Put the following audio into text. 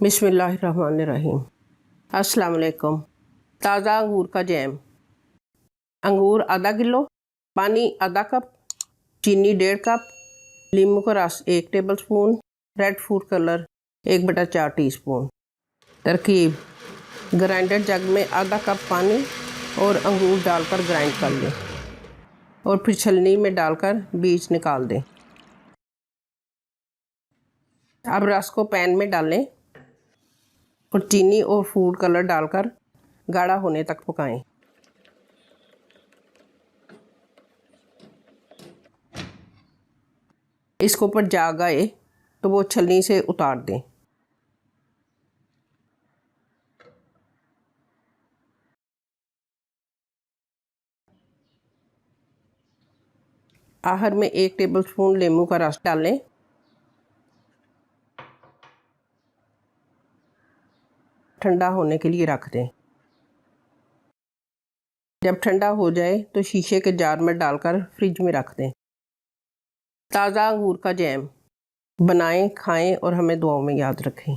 बिस्मिल्लाहिर्रहमानिर्रहीम। अस्सलाम वालेकुम। ताज़ा अंगूर का जैम। अंगूर आधा किलो, पानी आधा कप, चीनी 1.5 कप, नींबू का रस 1 table spoon, red food colour 1/4 teaspoon. तरकीब: ग्राइंडर जग में आधा कप पानी और अंगूर डालकर ग्राइंड कर लें और फिर छलनी में डालकर बीज निकाल दें। अब रस को पैन में डालें और चीनी और फूड कलर डालकर गाढ़ा होने तक पकाएं। इसके ऊपर जाग आए तो वो छलनी से उतार दें। आखिर में 1 टेबलस्पून नींबू का रस डालें। ठंडा होने के लिए रख दें। जब ठंडा हो जाए तो शीशे के जार में डालकर फ्रिज में रख दें। ताज़ा अंगूर का जैम बनाएं, खाएं और हमें दुआओं में याद रखें।